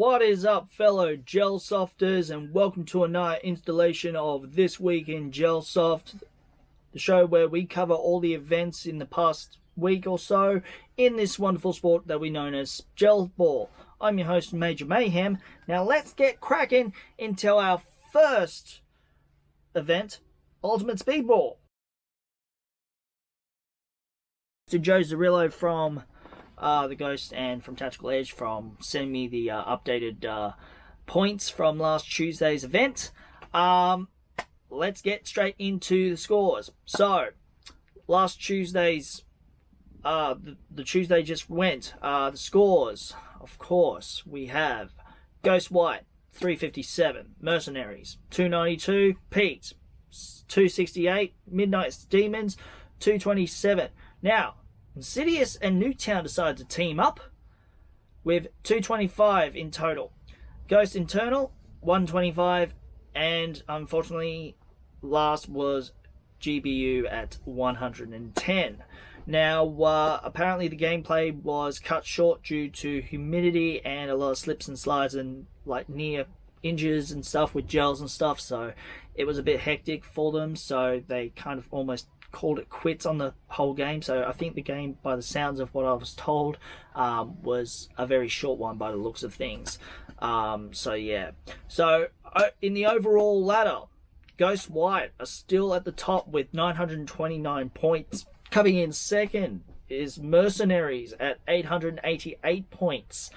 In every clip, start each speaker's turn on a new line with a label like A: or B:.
A: What is up, fellow Gelsofters, and welcome to another installation of This Week in Gelsoft, the show where we cover all the events in the past week or so in this wonderful sport that we know as Gelball. I'm your host, Major Mayhem. Now let's get cracking into our first event, Ultimate Speedball. To Joe Zarillo from the Ghost and from Tactical Edge from sending me the updated points from last Tuesday's event. Let's get straight into the scores. So, last Tuesday's, the Tuesday just went. The scores, of course, we have Ghost White, 357, Mercenaries, 292, Pete, 268, Midnight's Demons, 227. Now, Insidious and Newtown decided to team up with 225 in total. Ghost Internal, 125, and unfortunately, last was GBU at 110. Now, apparently the gameplay was cut short due to humidity and a lot of slips and slides and like near injuries and stuff with gels and stuff, so it was a bit hectic for them, so they kind of almost called it quits on the whole game. So I think the game, by the sounds of what I was told, was a very short one by the looks of things. So yeah. So in the overall ladder, Ghost White are still at the top with 929 points. Coming in second is Mercenaries at 888 points.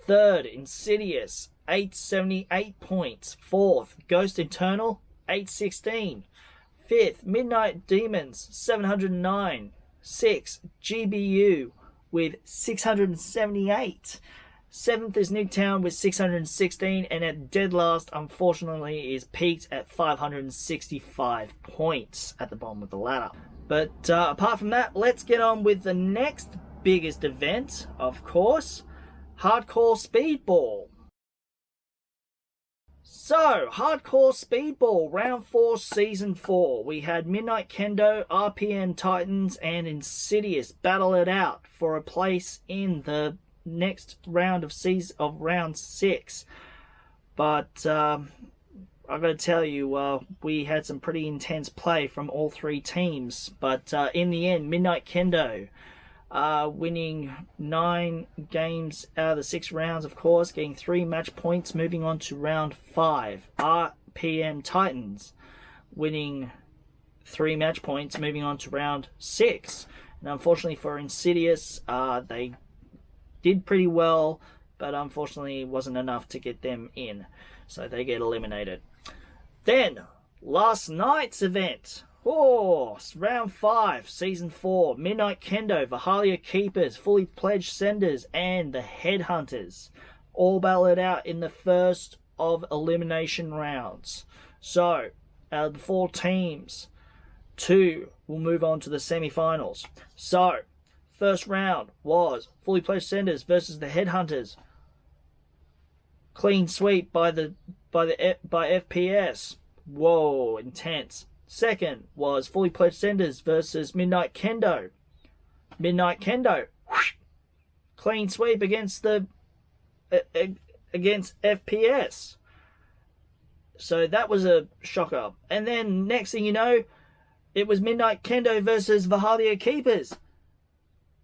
A: Third, Insidious, 878 points. Fourth, Ghost Internal, 816. Fifth, Midnight Demons, 709. Sixth, GBU with 678. Seventh is Newtown with 616. And at dead last, unfortunately, is Pete at 565 points at the bottom of the ladder. But apart from that, let's get on with the next biggest event, of course, Hardcore Speedball. So, Hardcore Speedball, Round 4, Season 4. We had Midnight Kendo, RPM Titans, and Insidious battle it out for a place in the next round of Round 6. But, I've got to tell you, we had some pretty intense play from all three teams. But in the end, Midnight Kendo winning 9 games out of the 6 rounds, of course, getting 3 match points, moving on to round 5. RPM Titans winning 3 match points, moving on to round 6. And unfortunately for Insidious, they did pretty well, but unfortunately it wasn't enough to get them in, so they get eliminated. Then, last night's event. Oh, round 5, season 4, Midnight Kendo, Vahalia Keepers, Fully Pledged Senders, and the Headhunters all battled it out in the first of elimination rounds. So, out of the 4 teams, 2 will move on to the semi-finals. So, first round was Fully Pledged Senders versus the Headhunters. Clean sweep by FPS. Whoa, intense. Second was Fully Pledged Senders versus Midnight Kendo. Midnight Kendo, whoosh, clean sweep against FPS. So that was a shocker. And then next thing you know, it was Midnight Kendo versus Vahalia Keepers.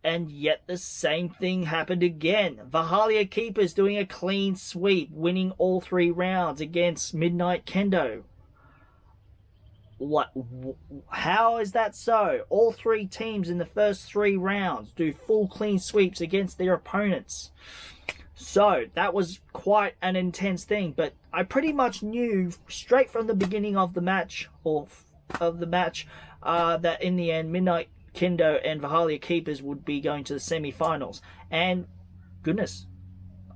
A: And yet the same thing happened again. Vahalia Keepers doing a clean sweep, winning all 3 rounds against Midnight Kendo. What? How is that so? All 3 teams in the first 3 rounds do full clean sweeps against their opponents. So that was quite an intense thing. But I pretty much knew straight from the beginning of the match, that in the end Midnight Kendo and Vahalia Keepers would be going to the semi-finals. And goodness,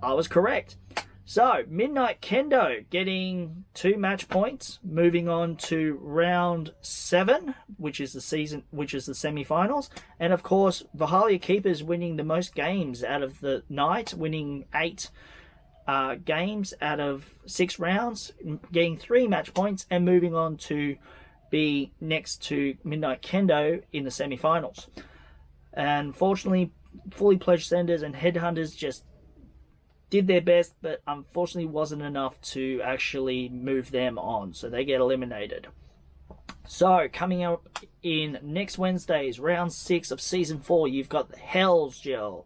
A: I was correct. So, Midnight Kendo getting 2 match points, moving on to round 7, which is the semi-finals. And of course, Vahalia Keepers winning the most games out of the night, winning 8 games out of 6 rounds, getting 3 match points, and moving on to be next to Midnight Kendo in the semi-finals. And fortunately, Fully Pledged Senders and Headhunters just did their best, but unfortunately wasn't enough to actually move them on, so they get eliminated. So coming up in next Wednesday's round 6 of season 4, you've got Hell's Speedball,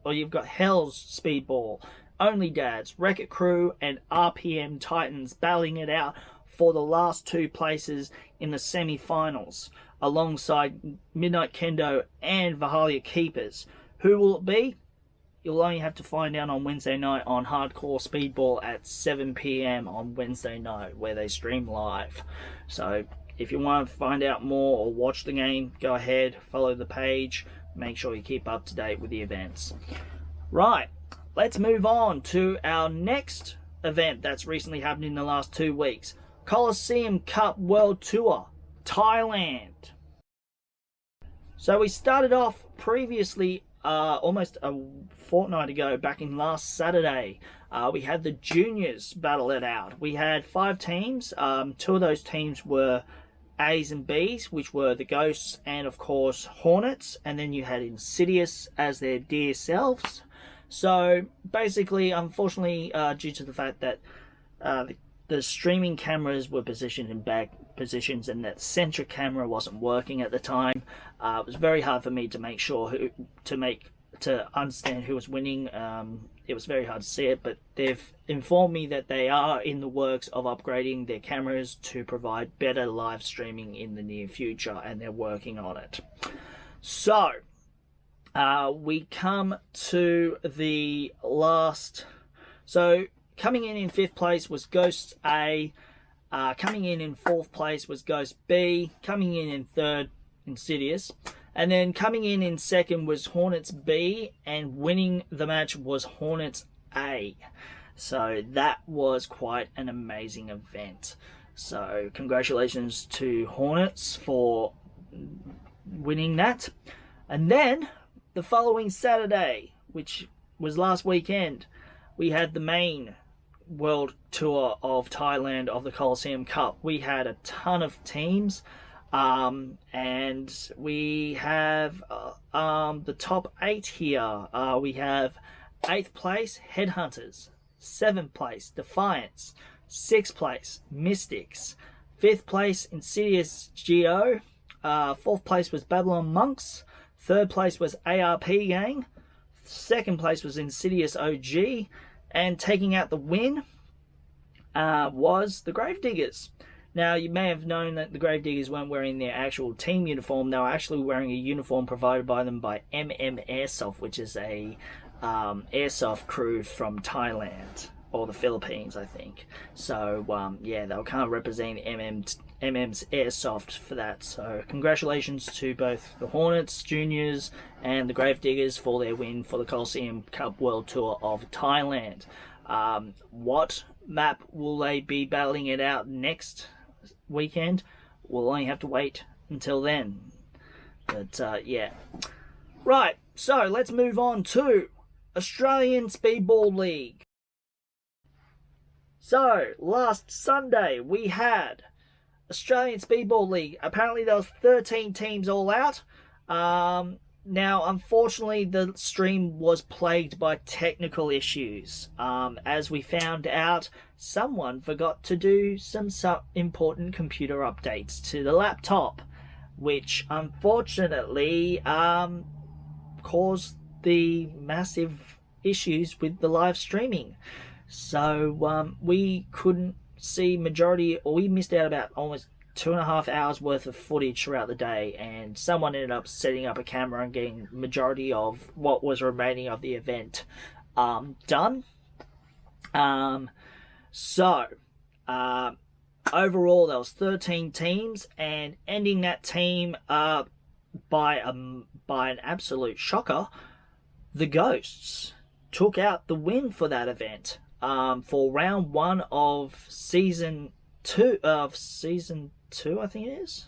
A: Only Dads, Wreck-It Crew, and RPM Titans battling it out for the last 2 places in the semi-finals, alongside Midnight Kendo and Vahalia Keepers. Who will it be? You'll only have to find out on Wednesday night on Hardcore Speedball at 7 PM on Wednesday night, where they stream live. So if you want to find out more or watch the game, go ahead, follow the page, make sure you keep up to date with the events. Right, let's move on to our next event that's recently happened in the last 2 weeks. Colosseum Cup World Tour, Thailand. So we started off previously almost a fortnight ago, back in last Saturday. We had the juniors battle it out. We had 5 teams. 2 of those teams were A's and B's, which were the Ghosts and of course Hornets, and then you had Insidious as their dear selves. So basically, unfortunately, due to the fact that the streaming cameras were positioned in bad positions and that center camera wasn't working at the time, it was very hard for me to make sure to understand who was winning. It was very hard to see it, but they've informed me that they are in the works of upgrading their cameras to provide better live streaming in the near future, and they're working on it. So we come to the last. So coming in 5th place was Ghosts A. Coming in 4th place was Ghost B. Coming in 3rd, Insidious. And then coming in 2nd was Hornets B. And winning the match was Hornets A. So that was quite an amazing event. So congratulations to Hornets for winning that. And then the following Saturday, which was last weekend, we had the main World Tour of Thailand of the Colosseum Cup. We had a ton of teams, and we have the top 8 here. We have 8th place Headhunters, 7th place Defiance, 6th place Mystics, 5th place Insidious Geo, 4th place was Babylon Monks, 3rd place was ARP Gang, 2nd place was Insidious OG, and taking out the win was the Gravediggers. Now, you may have known that the Gravediggers weren't wearing their actual team uniform. They were actually wearing a uniform provided by them by Gelsoft, which is a airsoft crew from Thailand, or the Philippines, I think. So, yeah, they were kind of representing MM's Airsoft for that. So, congratulations to both the Hornets, Juniors, and the Gravediggers for their win for the Colosseum Cup World Tour of Thailand. What map will they be battling it out next weekend? We'll only have to wait until then. But, yeah. Right, so let's move on to Australian Speedball League. So, last Sunday we had Australian Speedball League. Apparently there was 13 teams all out. Now, unfortunately, the stream was plagued by technical issues. As we found out, someone forgot to do some important computer updates to the laptop, which unfortunately caused the massive issues with the live streaming. So we couldn't see majority, or we missed out about almost 2.5 hours worth of footage throughout the day, and someone ended up setting up a camera and getting majority of what was remaining of the event done. Overall there was 13 teams, and ending that team by an absolute shocker, the Ghosts took out the win for that event for round 1 of season 2, I think it is,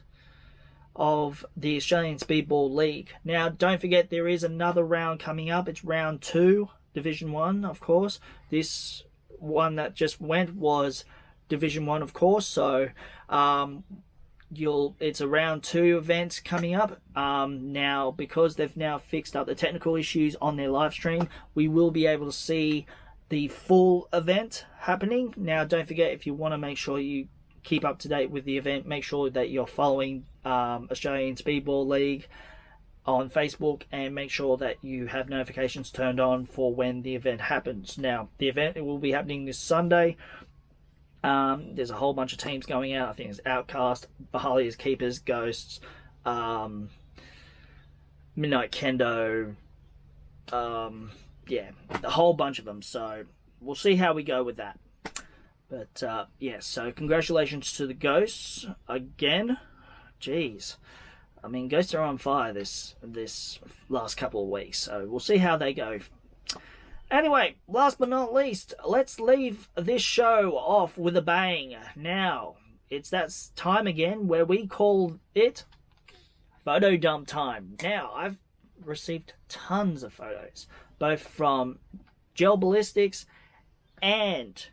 A: of the Australian Speedball League. Now, don't forget there is another round coming up. It's round 2, Division 1, of course. This one that just went was Division 1, of course. So it's a round 2 event coming up. Now, because they've now fixed up the technical issues on their live stream, we will be able to see the full event happening. Now, don't forget, if you want to make sure you keep up to date with the event, make sure that you're following Australian Speedball League on Facebook, and make sure that you have notifications turned on for when the event happens. Now, the event will be happening this Sunday. There's a whole bunch of teams going out. I think it's Outcast, Bahalia's Keepers, Ghosts, Midnight Kendo, yeah, a whole bunch of them. So we'll see how we go with that. But yeah, so congratulations to the Ghosts again. Jeez, I mean, Ghosts are on fire this last couple of weeks. So we'll see how they go. Anyway, last but not least, let's leave this show off with a bang. Now, it's that time again where we call it photo dump time. Now, I've received tons of photos, both from Gel Ballistics and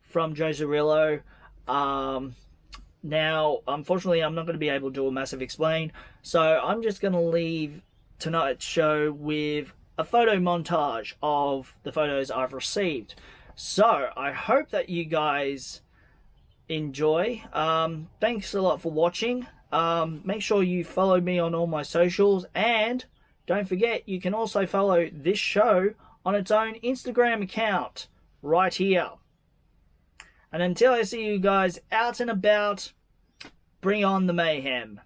A: from Joe Zarillo. Now, unfortunately, I'm not going to be able to do a massive explain, so I'm just going to leave tonight's show with a photo montage of the photos I've received. So, I hope that you guys enjoy. Thanks a lot for watching. Make sure you follow me on all my socials, and don't forget, you can also follow this show on its own Instagram account right here. And until I see you guys out and about, bring on the mayhem.